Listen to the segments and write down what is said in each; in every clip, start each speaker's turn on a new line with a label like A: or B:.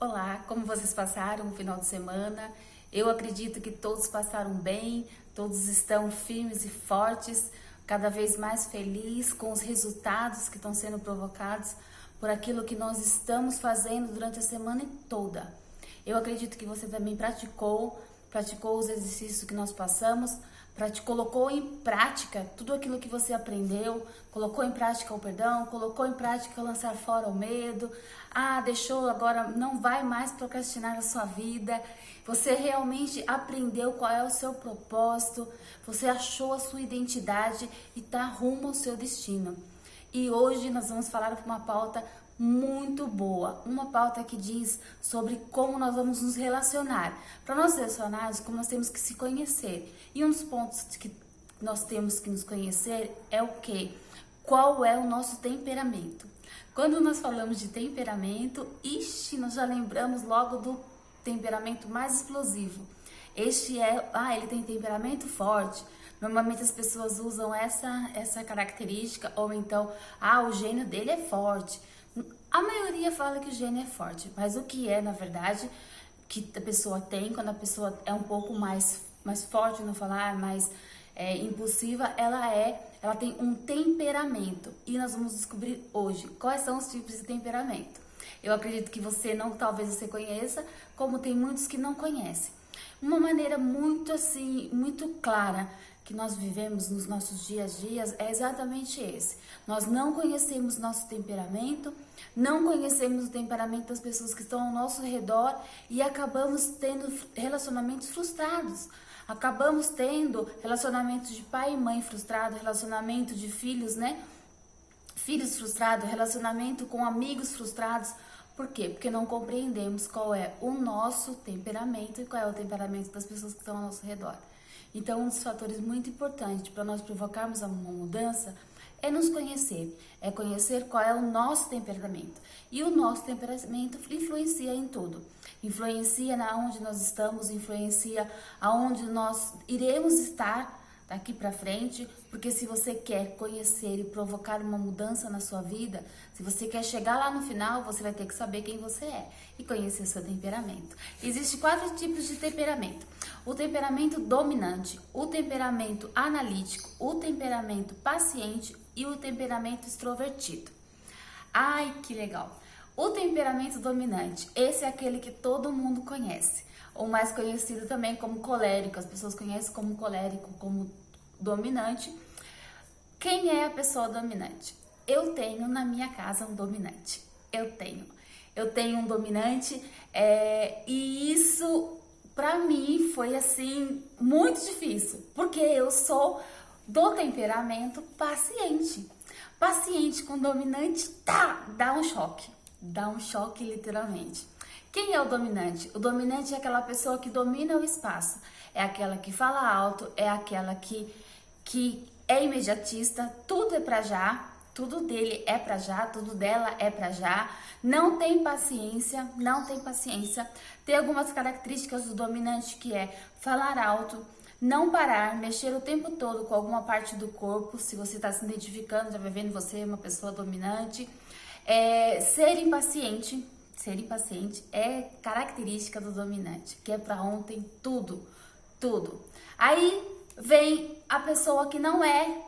A: Olá, como vocês passaram o final de semana? Eu acredito que todos passaram bem, todos estão firmes e fortes, cada vez mais felizes com os resultados que estão sendo provocados por aquilo que nós estamos fazendo durante a semana toda. Eu acredito que você também praticou os exercícios que nós passamos, colocou em prática tudo aquilo que você aprendeu, colocou em prática o perdão, colocou em prática lançar fora o medo, deixou agora, não vai mais procrastinar a sua vida, você realmente aprendeu qual é o seu propósito, você achou a sua identidade e está rumo ao seu destino. E hoje nós vamos falar uma pauta muito boa, uma pauta que diz sobre como nós vamos nos relacionar. Para nós relacionarmos, como nós temos que se conhecer. E um dos pontos que nós temos que nos conhecer é o quê? Qual é o nosso temperamento? Quando nós falamos de temperamento, nós já lembramos logo do temperamento mais explosivo. Ele tem temperamento forte. Normalmente as pessoas usam essa característica, ou então, o gênio dele é forte. A maioria fala que o gênio é forte, mas o que é, na verdade, que a pessoa tem, quando a pessoa é um pouco mais forte no falar, mais impulsiva, ela tem um temperamento. E nós vamos descobrir hoje quais são os tipos de temperamento. Eu acredito que talvez você conheça, como tem muitos que não conhecem. Uma maneira muito clara que nós vivemos nos nossos dias a dias é exatamente esse. Nós não conhecemos nosso temperamento, não conhecemos o temperamento das pessoas que estão ao nosso redor e acabamos tendo relacionamentos frustrados. Acabamos tendo relacionamentos de pai e mãe frustrado, relacionamento de filhos, Filhos frustrados, relacionamento com amigos frustrados. Por quê? Porque não compreendemos qual é o nosso temperamento e qual é o temperamento das pessoas que estão ao nosso redor. Então, um dos fatores muito importantes para nós provocarmos uma mudança é nos conhecer, é conhecer qual é o nosso temperamento. E o nosso temperamento influencia em tudo. Influencia na onde nós estamos, influencia aonde nós iremos estar daqui para frente, porque se você quer conhecer e provocar uma mudança na sua vida, se você quer chegar lá no final, você vai ter que saber quem você é e conhecer seu temperamento. Existem 4 tipos de temperamento: o temperamento dominante, o temperamento analítico, o temperamento paciente e o temperamento extrovertido. Ai, que legal! O temperamento dominante, esse é aquele que todo mundo conhece, ou mais conhecido também como colérico. As pessoas conhecem como colérico, como dominante. Quem é a pessoa dominante? Eu tenho na minha casa um dominante. Eu tenho um dominante e isso pra mim foi muito difícil, porque eu sou do temperamento paciente. Paciente com dominante, dá um choque literalmente. Quem é o dominante? O dominante é aquela pessoa que domina o espaço, é aquela que fala alto, é aquela que é imediatista, tudo é pra já, tudo dele é pra já, tudo dela é pra já, não tem paciência. Tem algumas características do dominante que é falar alto, não parar, mexer o tempo todo com alguma parte do corpo. Se você está se identificando, já vai vendo você uma pessoa dominante. Ser impaciente é característica do dominante, que é pra ontem tudo. Aí vem a pessoa que não é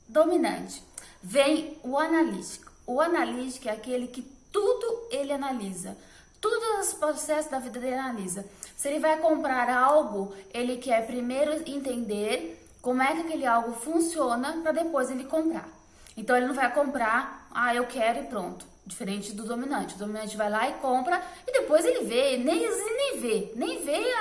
A: dominante, vem o analítico. O analítico é aquele que tudo ele analisa, todos os processos da vida dele analisa. Se ele vai comprar algo, ele quer primeiro entender como é que aquele algo funciona para depois ele comprar. Então ele não vai comprar, eu quero e pronto. Diferente do dominante. O dominante vai lá e compra e depois ele vê, nem vê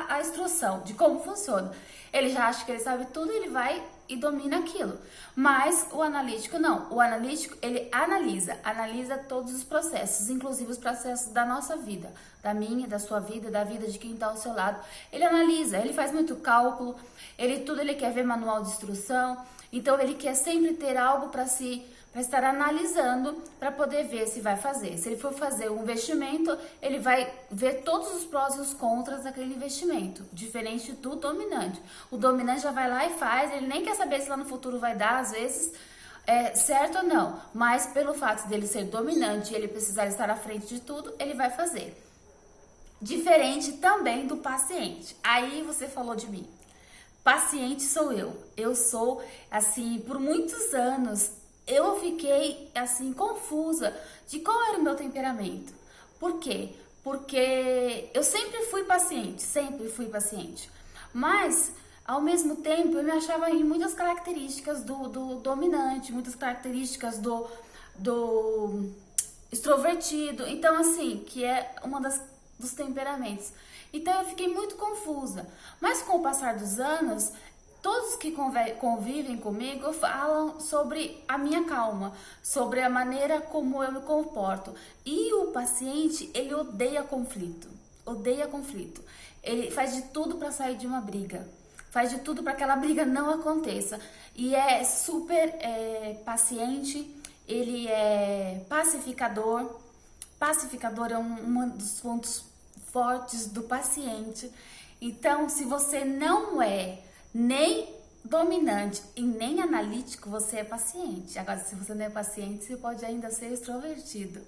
A: a instrução de como funciona. Ele já acha que ele sabe tudo, ele vai e domina aquilo. Mas o analítico não. O analítico, ele analisa todos os processos, inclusive os processos da nossa vida, da minha, da sua vida, da vida de quem está ao seu lado. Ele analisa, ele faz muito cálculo, ele quer ver manual de instrução, então ele quer sempre ter algo para estar analisando, para poder ver se vai fazer. Se ele for fazer um investimento, ele vai ver todos os prós e os contras daquele investimento, diferente do dominante. O dominante já vai lá e faz, ele nem quer saber se lá no futuro vai dar, às vezes, certo ou não, mas pelo fato dele ser dominante e ele precisar estar à frente de tudo, ele vai fazer. Diferente também do paciente. Aí você falou de mim. Paciente sou eu. Eu sou, assim, por muitos anos, eu fiquei, assim, confusa de qual era o meu temperamento. Por quê? Porque eu sempre fui paciente, sempre fui paciente. Mas, ao mesmo tempo, eu me achava em muitas características do dominante, muitas características do extrovertido. Então, assim, que é uma dos temperamentos. Então, eu fiquei muito confusa. Mas, com o passar dos anos, todos que convivem comigo falam sobre a minha calma, sobre a maneira como eu me comporto. E o paciente, ele odeia conflito, odeia conflito. Ele faz de tudo para sair de uma briga, faz de tudo para que aquela briga não aconteça. E é super paciente, ele é pacificador. Pacificador é um dos pontos fortes do paciente. Então, se você não é nem dominante e nem analítico, você é paciente. Agora, se você não é paciente, você pode ainda ser extrovertido.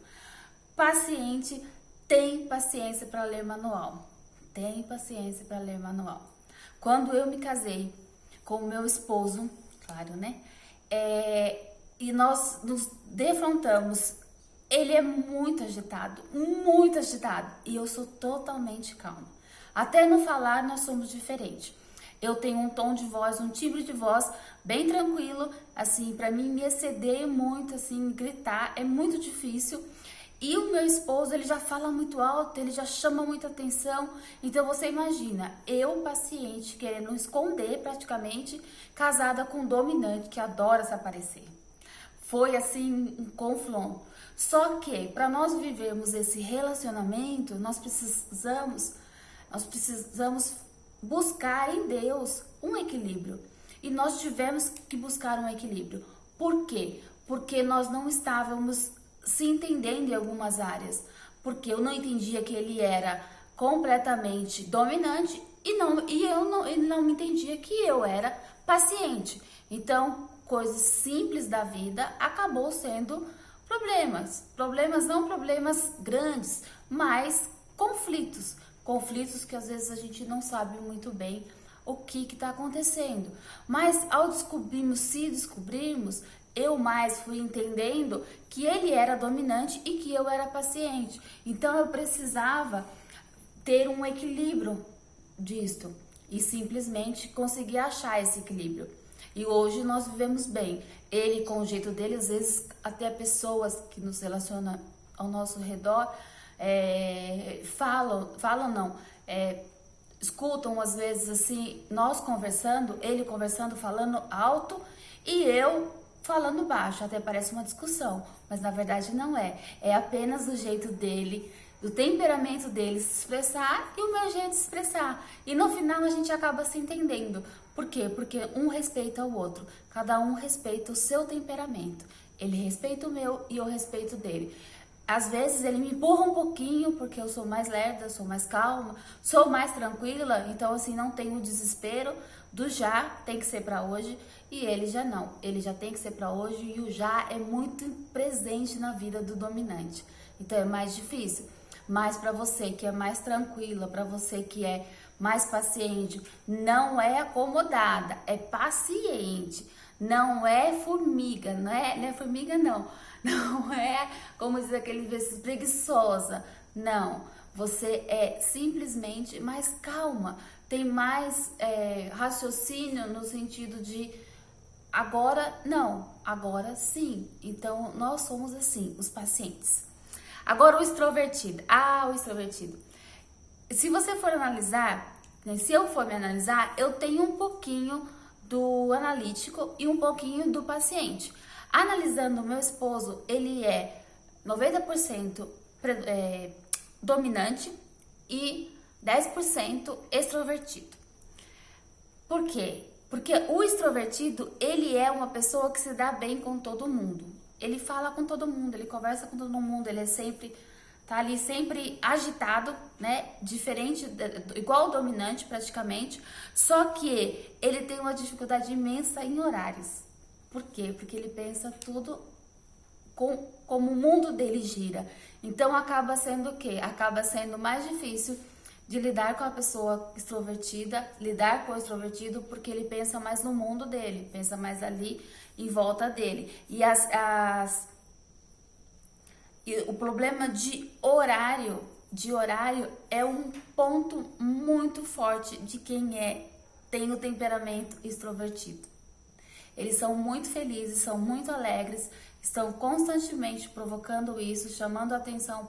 A: Paciente tem paciência para ler manual. Tem paciência para ler manual. Quando eu me casei com o meu esposo, claro, né? E nós nos defrontamos. Ele é muito agitado, e eu sou totalmente calma. Até no falar nós somos diferentes. Eu tenho um tom de voz, um timbre de voz bem tranquilo, assim, para mim me exceder muito, assim, gritar é muito difícil. E o meu esposo, ele já fala muito alto, ele já chama muita atenção. Então você imagina, eu paciente, querendo esconder praticamente, casada com um dominante que adora se aparecer. Foi assim um confronto. Só que para nós vivermos esse relacionamento, nós precisamos buscar em Deus um equilíbrio. E nós tivemos que buscar um equilíbrio. Por quê? Porque nós não estávamos se entendendo em algumas áreas. Porque eu não entendia que ele era completamente dominante ele não me entendia que eu era paciente. Então, coisas simples da vida acabou sendo problemas. Problemas não problemas grandes, mas conflitos. Conflitos que às vezes a gente não sabe muito bem o que está acontecendo. Mas ao descobrirmos, eu mais fui entendendo que ele era dominante e que eu era paciente. Então eu precisava ter um equilíbrio disto e simplesmente conseguir achar esse equilíbrio. E hoje nós vivemos bem. Ele com o jeito dele, às vezes até pessoas que nos relacionam ao nosso redor escutam às vezes assim, nós conversando, ele conversando, falando alto e eu falando baixo, até parece uma discussão, mas na verdade não é. É apenas o jeito dele, do temperamento dele se expressar e o meu jeito de se expressar. E no final a gente acaba se entendendo. Por quê? Porque um respeita o outro. Cada um respeita o seu temperamento. Ele respeita o meu e eu respeito o dele. Às vezes ele me empurra um pouquinho, porque eu sou mais lerda, sou mais calma, sou mais tranquila, então assim, não tenho o desespero do já tem que ser para hoje e ele já não. Ele já tem que ser para hoje e o já é muito presente na vida do dominante. Então é mais difícil. Mas para você que é mais tranquila, para você que é mais paciente, não é acomodada, é paciente. Não é formiga, não é formiga não. Não é, como diz aquele vezes, preguiçosa. Não, você é simplesmente mais calma, tem mais raciocínio no sentido de agora não, agora sim. Então, nós somos assim, os pacientes. Agora, o extrovertido. O extrovertido. Se você for analisar, né, se eu for me analisar, eu tenho um pouquinho do analítico e um pouquinho do paciente. Analisando o meu esposo, ele é 90% dominante e 10% extrovertido. Por quê? Porque o extrovertido, ele é uma pessoa que se dá bem com todo mundo. Ele fala com todo mundo, ele conversa com todo mundo, ele é sempre, tá ali sempre agitado, né? Diferente, igual o dominante praticamente, só que ele tem uma dificuldade imensa em horários. Por quê? Porque ele pensa tudo como o mundo dele gira. Então acaba sendo o quê? Acaba sendo mais difícil de lidar com a pessoa extrovertida, lidar com o extrovertido, porque ele pensa mais no mundo dele, pensa mais ali em volta dele. E o problema de horário é um ponto muito forte de quem tem o temperamento extrovertido. Eles são muito felizes, são muito alegres, estão constantemente provocando isso, chamando a atenção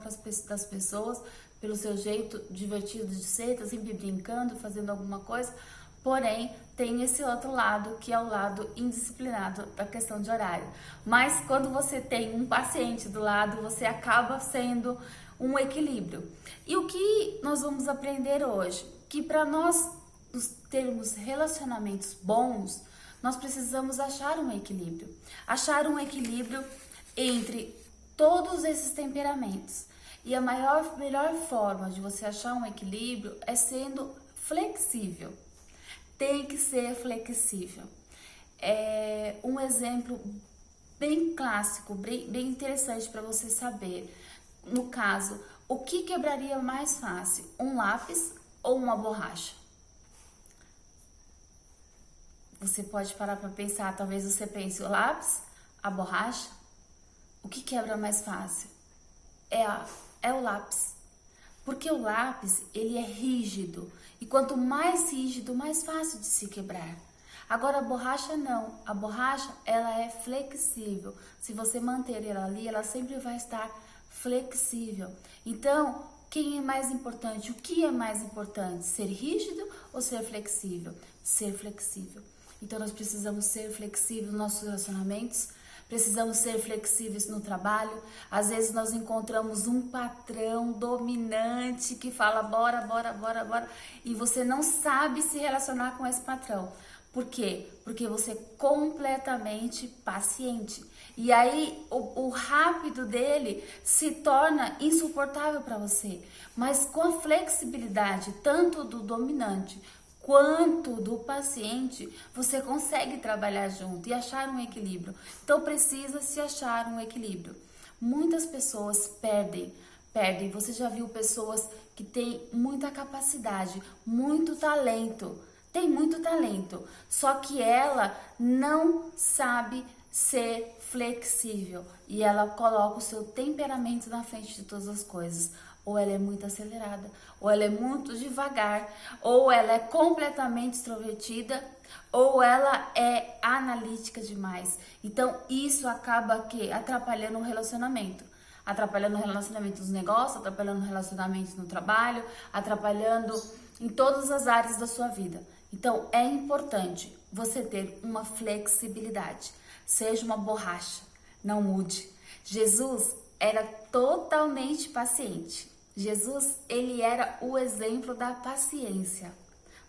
A: das pessoas pelo seu jeito divertido de ser, tá sempre brincando, fazendo alguma coisa. Porém, tem esse outro lado, que é o lado indisciplinado da questão de horário. Mas quando você tem um paciente do lado, você acaba sendo um equilíbrio. E o que nós vamos aprender hoje? Que para nós termos relacionamentos bons, nós precisamos achar um equilíbrio. Achar um equilíbrio entre todos esses temperamentos. E a melhor forma de você achar um equilíbrio é sendo flexível. Tem que ser flexível. Um exemplo bem clássico, bem interessante para você saber. No caso, o que quebraria mais fácil? Um lápis ou uma borracha? Você pode parar para pensar, talvez você pense, o lápis, a borracha, o que quebra mais fácil? É o lápis. Porque o lápis, ele é rígido. E quanto mais rígido, mais fácil de se quebrar. Agora a borracha não. A borracha, ela é flexível. Se você manter ela ali, ela sempre vai estar flexível. Então, quem é mais importante? O que é mais importante? Ser rígido ou ser flexível? Ser flexível. Então, nós precisamos ser flexíveis nos nossos relacionamentos, precisamos ser flexíveis no trabalho. Às vezes, nós encontramos um patrão dominante que fala bora, bora, bora, bora, e você não sabe se relacionar com esse patrão. Por quê? Porque você é completamente paciente. E aí, o rápido dele se torna insuportável para você. Mas com a flexibilidade, tanto do dominante quanto do paciente, você consegue trabalhar junto e achar um equilíbrio. Então precisa se achar um equilíbrio. Muitas pessoas perdem. Você já viu pessoas que têm muita capacidade, muito talento, tem muito talento, só que ela não sabe ser flexível e ela coloca o seu temperamento na frente de todas as coisas. Ou ela é muito acelerada, ou ela é muito devagar, ou ela é completamente extrovertida, ou ela é analítica demais. Então, isso acaba atrapalhando o relacionamento. Atrapalhando o relacionamento dos negócios, atrapalhando o relacionamento no trabalho, atrapalhando em todas as áreas da sua vida. Então, é importante você ter uma flexibilidade. Seja uma borracha, não mude. Jesus era totalmente paciente. Jesus, ele era o exemplo da paciência.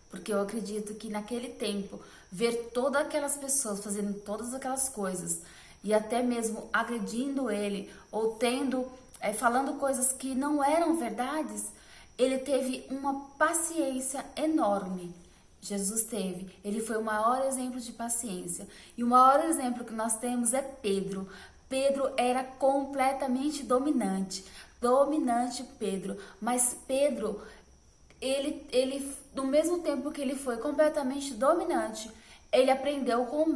A: Porque eu acredito que naquele tempo, ver todas aquelas pessoas fazendo todas aquelas coisas e até mesmo agredindo ele ou falando coisas que não eram verdades, ele teve uma paciência enorme. Jesus teve, ele foi o maior exemplo de paciência. E o maior exemplo que nós temos é Pedro. Pedro era completamente dominante Pedro, mas Pedro, ele no mesmo tempo que ele foi completamente dominante, ele aprendeu com o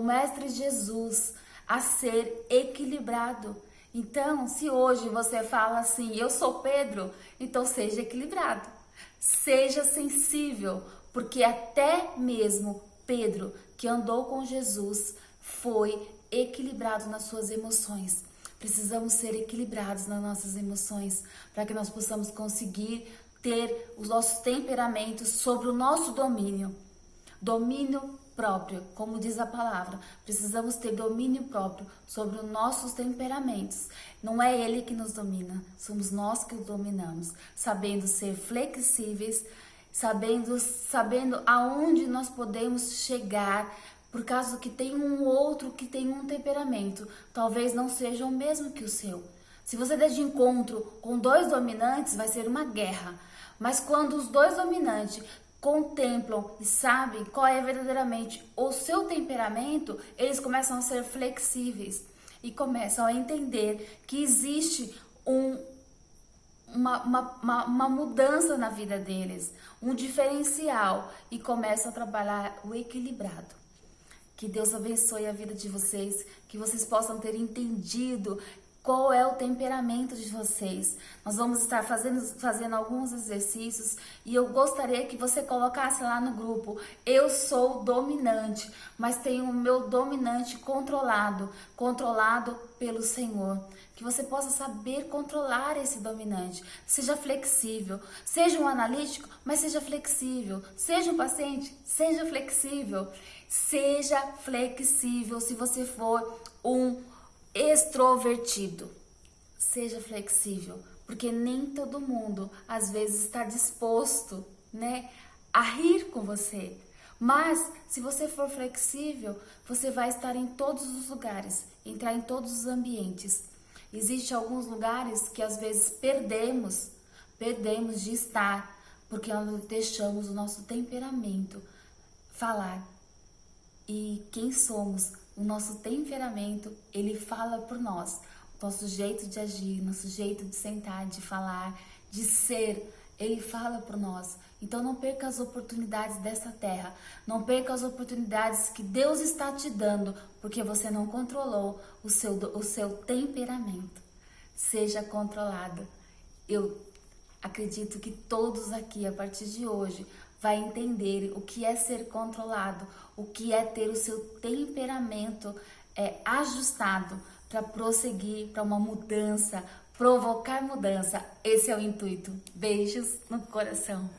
A: mestre Jesus, a ser equilibrado. Então, se hoje você fala assim, eu sou Pedro, então seja equilibrado, seja sensível, porque até mesmo Pedro, que andou com Jesus, foi equilibrado nas suas emoções. Precisamos ser equilibrados nas nossas emoções para que nós possamos conseguir ter os nossos temperamentos sobre o nosso domínio. Domínio próprio, como diz a palavra. Precisamos ter domínio próprio sobre os nossos temperamentos. Não é ele que nos domina, somos nós que o dominamos. Sabendo ser flexíveis, sabendo aonde nós podemos chegar, por causa que tem um outro que tem um temperamento, talvez não seja o mesmo que o seu. Se você der de encontro com dois dominantes, vai ser uma guerra. Mas quando os dois dominantes contemplam e sabem qual é verdadeiramente o seu temperamento, eles começam a ser flexíveis e começam a entender que existe uma mudança na vida deles, um diferencial, e começam a trabalhar o equilibrado. Que Deus abençoe a vida de vocês, que vocês possam ter entendido qual é o temperamento de vocês. Nós vamos estar fazendo alguns exercícios e eu gostaria que você colocasse lá no grupo: eu sou dominante, mas tenho o meu dominante controlado pelo Senhor. Que você possa saber controlar esse dominante. Seja flexível, seja um analítico, mas seja flexível. Seja um paciente, seja flexível. Seja flexível se você for um extrovertido. Seja flexível, porque nem todo mundo às vezes está disposto, né, a rir com você. Mas se você for flexível, você vai estar em todos os lugares, entrar em todos os ambientes. Existem alguns lugares que às vezes perdemos de estar, porque nós deixamos o nosso temperamento falar. E quem somos? O nosso temperamento, ele fala por nós. O nosso jeito de agir, nosso jeito de sentar, de falar, de ser, ele fala por nós. Então não perca as oportunidades dessa terra. Não perca as oportunidades que Deus está te dando, porque você não controlou o seu temperamento. Seja controlado. Eu acredito que todos aqui, a partir de hoje, vai entender o que é ser controlado, o que é ter o seu temperamento ajustado para prosseguir para uma mudança, provocar mudança. Esse é o intuito. Beijos no coração.